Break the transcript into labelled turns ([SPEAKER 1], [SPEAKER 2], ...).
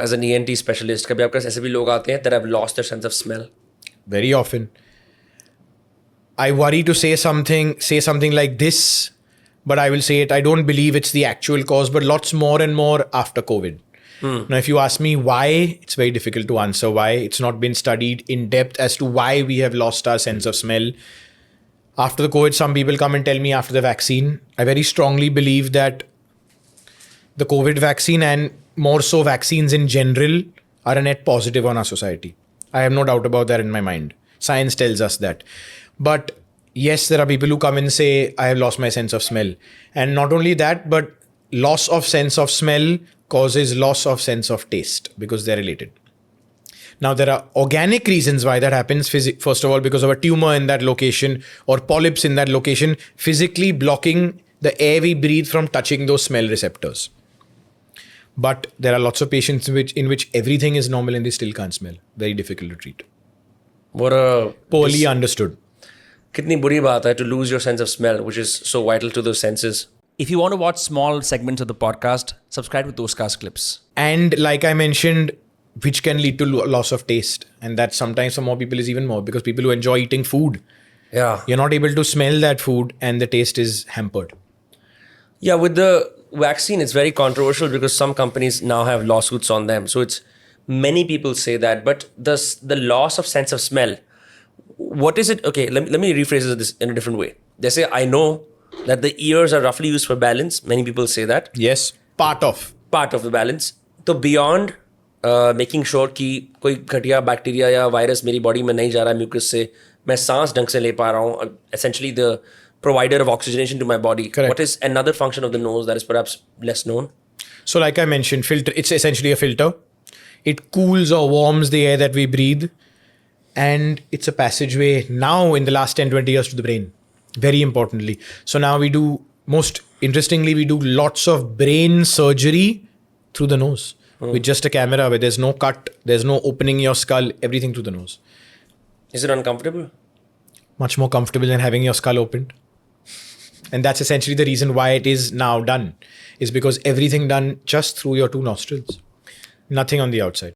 [SPEAKER 1] As an ENT specialist, कभी आपके पास ऐसे भी लोग आते हैं that have lost their sense of smell?
[SPEAKER 2] Very often. I worry to say something like this, but I will say it. I don't believe it's the actual cause, but lots more and more after COVID. Now, if you ask me why, it's very difficult to answer why. It's not been studied in depth as to why we have lost our sense of smell. After the COVID, some people come and tell me after the vaccine. I very strongly believe that the COVID vaccine and more so vaccines in general are a net positive on our society. I have no doubt about that in my mind. Science tells us that. But yes, there are people who come and say, I have lost my sense of smell. And not only that, but loss of sense of smell causes loss of sense of taste because they're related. Now, there are organic reasons why that happens. First of all, because of a tumor in that location or polyps in that location, physically blocking the air we breathe from touching those smell receptors. But there are lots of patients in which everything is normal and they still can't smell. Very difficult to treat.
[SPEAKER 1] What a
[SPEAKER 2] Poorly understood.
[SPEAKER 1] कितनी बुरी बात है to lose your sense of smell, which is so vital to those senses.
[SPEAKER 3] If you want to watch small segments of the podcast, subscribe to Dostcast Clips.
[SPEAKER 2] And like I mentioned, which can lead to loss of taste. And that sometimes for more people is even more because people who enjoy eating food,
[SPEAKER 1] Yeah.
[SPEAKER 2] you're not able to smell that food and the taste is hampered.
[SPEAKER 1] Yeah, with the vaccine, it's very controversial because some companies now have lawsuits on them. So it's many people say that, but the loss of sense of smell, what is it? Okay, let me rephrase this in a different way. They say, I know that the ears are roughly used for balance. Many people say that.
[SPEAKER 2] Yes, part of
[SPEAKER 1] The balance. So beyond making sure कि कोई घटिया bacteria या virus मेरी body में नहीं जा रहा है म्यूकस से, मैं सांस ढंग से ले पा रहा हूँ, essentially the provider of oxygenation to my body.
[SPEAKER 2] Correct.
[SPEAKER 1] What is another function of the nose that is perhaps less known?
[SPEAKER 2] So like I mentioned, filter. It's essentially a filter. It cools or warms the air that we breathe. And it's a passageway now in the last 10, 20 years to the brain. Very importantly. So now most interestingly, we do lots of brain surgery through the nose. With just a camera where there's no cut, there's no opening your skull, everything through the nose.
[SPEAKER 1] Is it uncomfortable?
[SPEAKER 2] Much more comfortable than having your skull opened. And that's essentially the reason why it is now done. Is because everything done just through your two nostrils. Nothing on the outside.